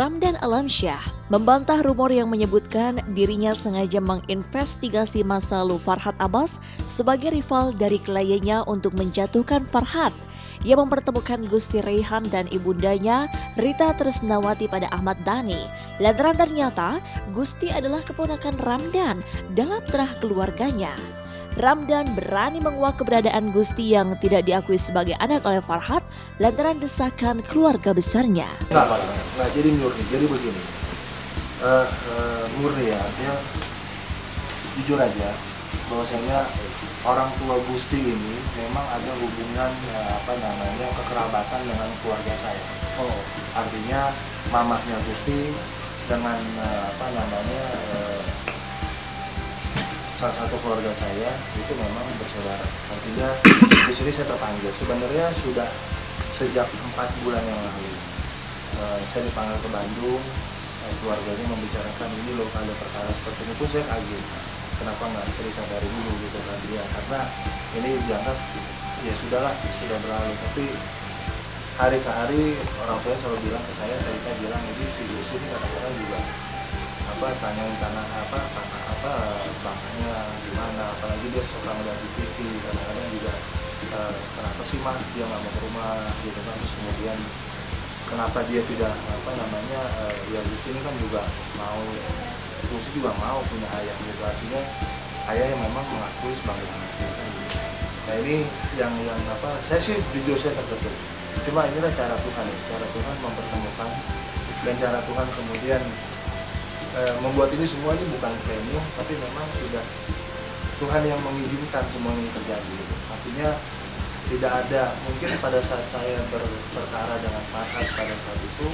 Ramdan Alamsyah membantah rumor yang menyebutkan dirinya sengaja menginvestigasi masa lalu Farhad Abbas sebagai rival dari kliennya untuk menjatuhkan Farhad. Ia mempertemukan Gusti Reyhan dan ibundanya Rita Tresnawati pada Ahmad Dhani. Lantaran ternyata Gusti adalah keponakan Ramdan dalam terah keluarganya. Ramdan berani menguak keberadaan Gusti yang tidak diakui sebagai anak oleh Farhad lantaran desakan keluarga besarnya. Nggak jadi murni, jadi begini. Murni ya, artinya jujur aja bahwasanya orang tua Gusti ini memang ada hubungan kekerabatan dengan keluarga saya. Artinya mamahnya Gusti dengan salah satu keluarga saya itu memang bersaudara. Artinya di sini saya terpanggil. Sebenarnya sudah sejak 4 bulan yang lalu saya dipanggil ke Bandung. Keluarganya membicarakan ini loh, ada perkara seperti ini pun saya kaget. Kenapa nggak cerita dari dulu gitu kan dia? Karena ini dianggap ya sudahlah, sudah berlalu. Tapi hari ke hari orang tua selalu bilang ke saya, Rita bilang ini si Gusti ini kadang-kadang juga tanyain bapaknya gimana, apalagi dia suka ngeliat di TV, kadang-kadang juga kenapa sih mah dia nggak mau ke rumah gitu kan, terus kemudian kenapa dia tidak ya Gusti ini kan juga mau, Gusti juga mau punya ayah gitu, artinya ayah yang memang mengakui sebagai anaknya kan gitu. Nah ini yang saya sih jujur saya terkejut, cuma inilah cara Tuhan ya, cara Tuhan mempertemukan dan cara Tuhan kemudian membuat ini semua ini bukan premium, tapi memang sudah Tuhan yang mengizinkan semua ini terjadi gitu. Artinya tidak ada, mungkin pada saat saya berperkara dengan Farhad pada saat itu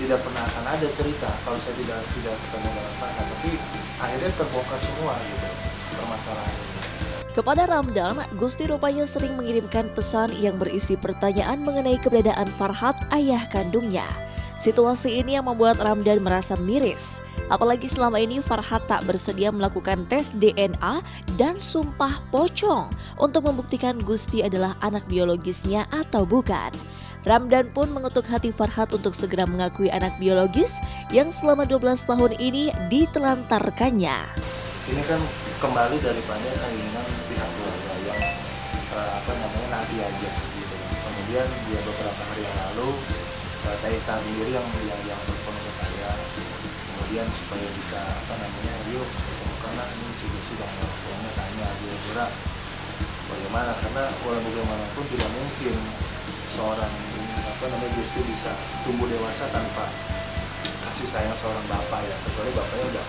tidak pernah akan ada cerita kalau saya tidak ketemu dengan Farhad, tapi akhirnya terbongkar semua gitu permasalahan ini. Kepada Ramdan, Gusti rupanya sering mengirimkan pesan yang berisi pertanyaan mengenai keberadaan Farhad, ayah kandungnya. Situasi ini yang membuat Ramdan merasa miris. Apalagi selama ini Farhad tak bersedia melakukan tes DNA dan sumpah pocong untuk membuktikan Gusti adalah anak biologisnya atau bukan. Ramdan pun mengetuk hati Farhad untuk segera mengakui anak biologis yang selama 12 tahun ini ditelantarkannya. Ini kan kembali daripada keinginan pihak keluarga yang nanti aja gitu. Kemudian dia beberapa hari yang lalu Taita sendiri yang telepon ke saya, kemudian supaya bisa yuk ketemukanlah ini si Gusti dan orang tuanya tanya kira-kira bagaimana, karena bagaimanapun tidak mungkin seorang Gusti bisa tumbuh dewasa tanpa kasih sayang seorang bapak ya, kecuali bapaknya udah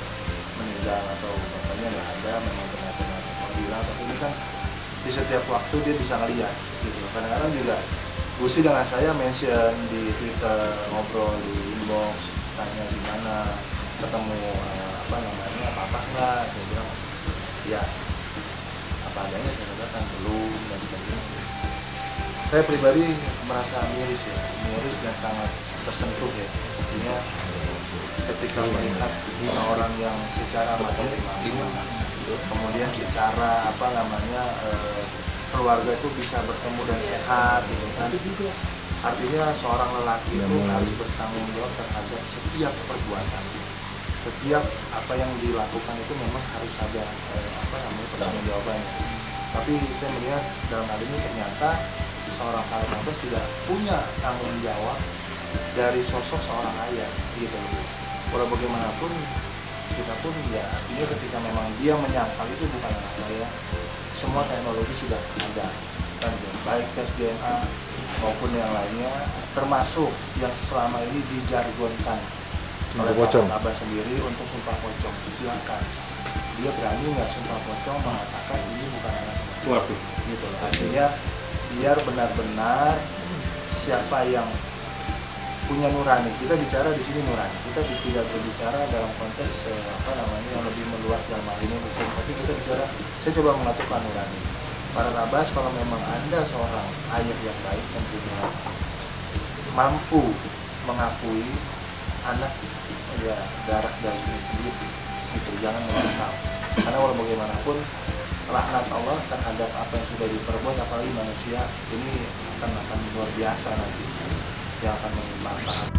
meninggal atau bapaknya nggak ada, memang benar-benar menghilang. Tapi ini kan di setiap waktu dia bisa ngeliat gitu. Kadang-kadang juga Gusti dengan saya mention di Twitter, ngobrol di inbox, tanya gimana, ketemu apa nggak, saya bilang ya apa adanya, saya katakan belum dan sebagainya. Saya pribadi merasa miris dan sangat tersentuh ya, artinya ketika melihat orang yang secara materi kemudian secara keluarga itu bisa bertemu dan sehat gitu kan. Artinya seorang lelaki itu harus bertanggung jawab terhadap setiap perbuatan, setiap apa yang dilakukan itu memang harus ada pertanggung jawabannya. Tapi saya melihat dalam hal ini ternyata seorang Farhad Abbas tidak punya tanggung jawab dari sosok seorang ayah gitu. Walau bagaimanapun kita pun ya artinya ketika memang dia menyangkal itu bukan anak saya, semua teknologi sudah ada kan, baik tes DNA maupun yang lainnya, termasuk yang selama ini dijargonkan oleh Farhad Abbas sendiri untuk sumpah pocong. Silakan, dia berani nggak sumpah pocong mengatakan ini bukan anak saya gitu. Artinya biar benar-benar siapa yang punya nurani, kita bicara di sini nurani, kita tidak berbicara dalam konteks yang lebih meluas dalam hal ini hukum, tapi kita bicara, saya coba mengaturkan nurani. Farhad Abbas, kalau memang Anda seorang ayah yang baik tentunya mampu mengakui anak ya darah daging sendiri gitu, jangan menentang, karena walau bagaimanapun laknat Allah terhadap apa yang sudah diperbuat, apalagi manusia ini akan luar biasa nanti yang akan menimpa.